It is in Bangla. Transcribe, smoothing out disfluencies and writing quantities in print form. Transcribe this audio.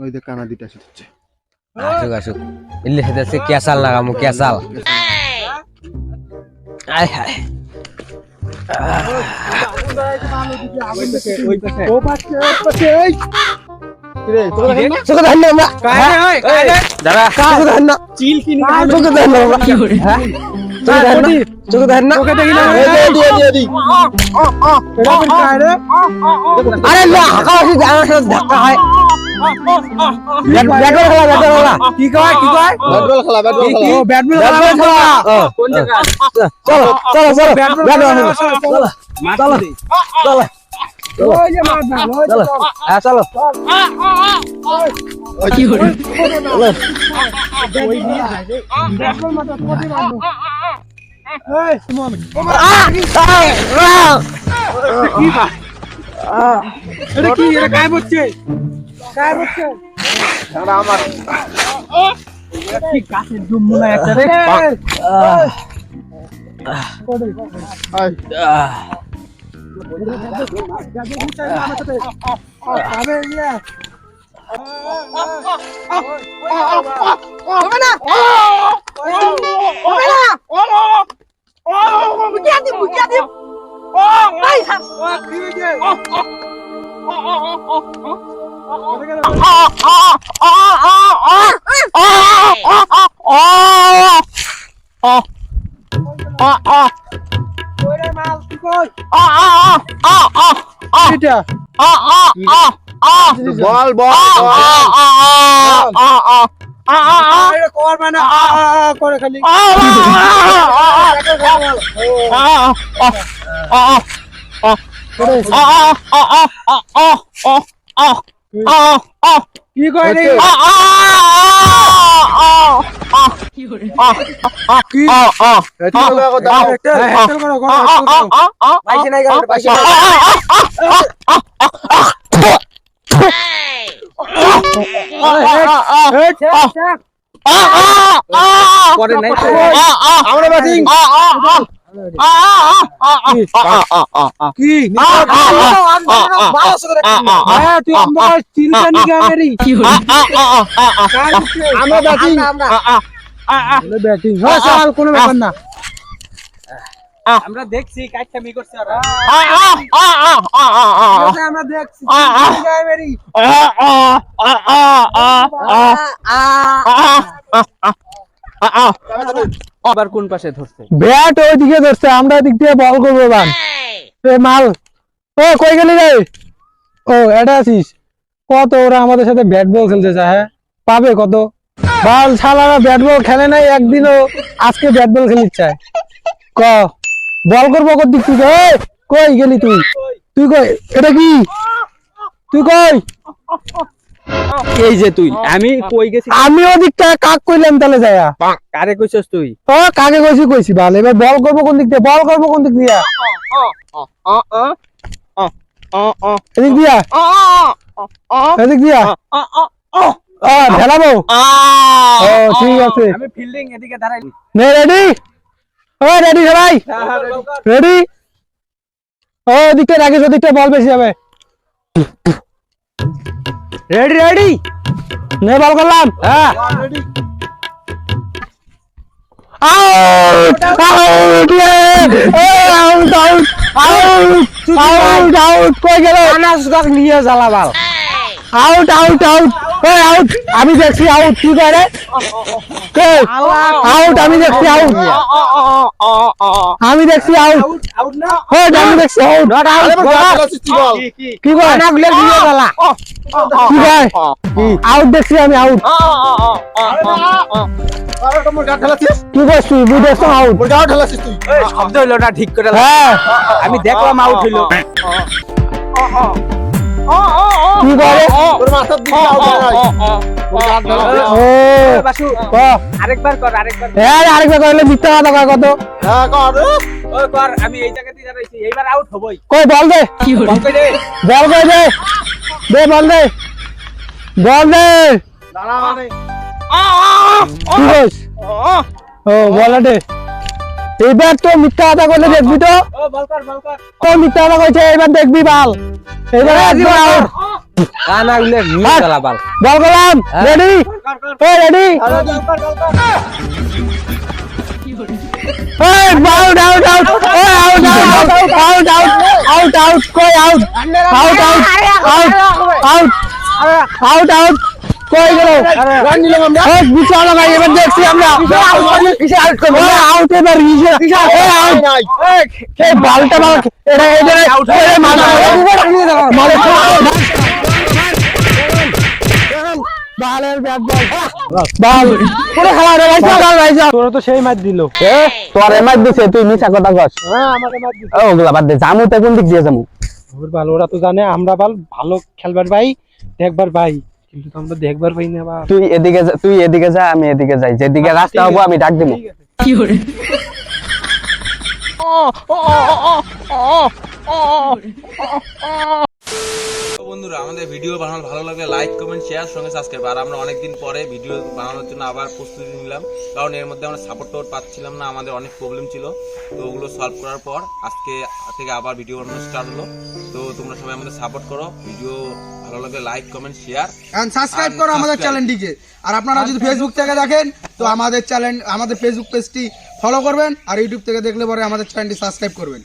ওই যে কানা দিটা আসছে। আসুক আসুক ইল্লে সেটা ক্যাসাল লাগামু ক্যাসাল আয় হায় চোখে ধান না দাদা চোখে ধান না চিল কিনে চোখে ধান না চোখে ধান না আরে না হাঁকা আসি আমার সাথে ধাক্কা হয় ব্যাট বল খেলা কি কয় ব্যাট বল খেলা ব্যাট বল খেলা কোন জায়গা চলো চলো চলো ব্যাট বল চলো চলো চলো ওই যে মার না চলো হ্যাঁ চলো কি করে ওই নিয়ে যায় রে ব্যাট বল মাথা পটি মারবো এই সুমন এটা কি এটা গায়েব হচ্ছে এটা আমার কি গাছের জুমুনা একটা রে আয় বল বল কর মানে করে খালি কি কয় রে আমরা ব্যাটিং কি তুই আমার চিলকানি গামেরি আমরা ব্যাটিং ব্যাটিং হ্যাঁ চল কোনো ব্যাপার না আমরা দেখছি কাটটামি করছে ওরা আমরা দেখছি গামেরি আবার কোন পাশে ধরছে ব্যাট ওইদিকে ধরছে আমরা এদিক দিয়ে বল করবো বান এ মাল ও কই গেলি রে ও এটা আছিস কত ওরা আমাদের সাথে ব্যাট বল খেলতে চায় হ্যাঁ পাবে কত বাল শালারা ব্যাট বল খেলে নাই একদিনও আজকে ব্যাট বল খেলিতে চায় ক বল করবো কত দিক থেকে কই গেলি তুই কই এটা কি তুই কই এই যে তুই আমি কই গেছি আমি ওদিকটা কাক কইলাম তাহলে যায়া কারে কইছস তুই ও কাকে কইছি ভালো এবার বল করব কোন দিক দিয়ে এদিক দিয়া এদিক দিয়া ঢেলাবো ও ঠিক আছে আমি ফিল্ডিং এদিকে দাঁড়াই নে রেডি ও রেডি সবাই রেডি ও এদিকে রাখিস ওদিকটা বল বেশি হবে রেডি রেডি নে বল করলাম হ্যাঁ out out out out out out কই গেল আনাস গাক নিয়ে জ্বালা বাল আউট আউট আউট ওই আউট আমি দেখছি আউট কি করে আউট আমি দেখছি আউট আমি দেখছি আউট আউট না ওই আমি দেখছি আউট নট আউট কি করে না গুলে দিয়ে জ্বালা কি ভাই আউট দেখছি আমি আউট কি করছিস তুই দেখছ আউট তুই শব্দ হইলো না ঠিক করে হ্যাঁ আমি দেখলাম আউট হইলো কি করে তোর মাথার দিকে আউট হয় ও বাসু আরেকবার কর হ্যাঁ আরেকবার করলে মিথ্যা কথা কয় কত হ্যাঁ কর ওই কর আমি এই জায়গাতেই দাঁড়াইছি এইবার আউট হবই কই বল দে বল কই দে বল কই দে দে বল দে দাঁড়া মানে কি কইস ও বল দে এইবার তো মিথ্যা কথা করলে দেখবি তো ও বল কর ও মিথ্যা কথা কইছে এবার দেখবি বল এবার একবার আউট কানা উলে নিয়ে গেলা বাল বল করলাম রেডি এই রেডি এই আউট আউট আউট এই out out out out out কই out out out out out out কই গেল রান দিলাম আমরা এই বিশাল ভাই এবার দেখছি আমরা কিসে আউট করব আউট এবার কিসে এই আউট এই বলটা বল এটা এই আউট এই মারা বালের ব্যাট বল বল পুরো খেলা রে ভাই চল ভাই তোর তো সেই ম্যাচ দিল তোর ম্যাচ দিছে তুই মিছা কথা কস হ্যাঁ আমাকে ম্যাচ দিল ওগুলা বাদ দে জামু তে কোন দিক দিয়ে জামু ওর ভালো ওরা তো জানে আমরা ভালো খেলবার ভাই দেখবার ভাই কিন্তু তো আমরা দেখবার পাই না বা তুই এদিকে যা আমি এদিকে যাই যেদিকে রাস্তা হবো আমি ডাক দেবো কি করে তো বন্ধুরা আমাদের ভিডিও বানানো ভালো লাগলে লাইক কমেন্ট শেয়ার সঙ্গে সাবস্ক্রাইব। আর আমরা অনেকদিন পরে ভিডিও বানানোর জন্য আবার প্রস্তুতি নিলাম, কারণ এর মধ্যে আমরা সাপোর্ট পাচ্ছিলাম না, আমাদের অনেক প্রবলেম ছিল। তো ওগুলো সলভ করার পর আজকে থেকে আবার ভিডিও বানানো স্টার্ট হলো। তো তোমরা সবাই আমাদের সাপোর্ট করো, ভিডিও ভালো লাগলে like comment share and subscribe করো আমাদের চ্যানেলটিকে। আর আপনারা যদি ফেসবুক থেকে দেখেন তো আমাদের ফেসবুক পেজটি ফলো করবেন, আর ইউটিউব থেকে দেখলে পরে আমাদের চ্যানেলটি সাবস্ক্রাইব করবেন।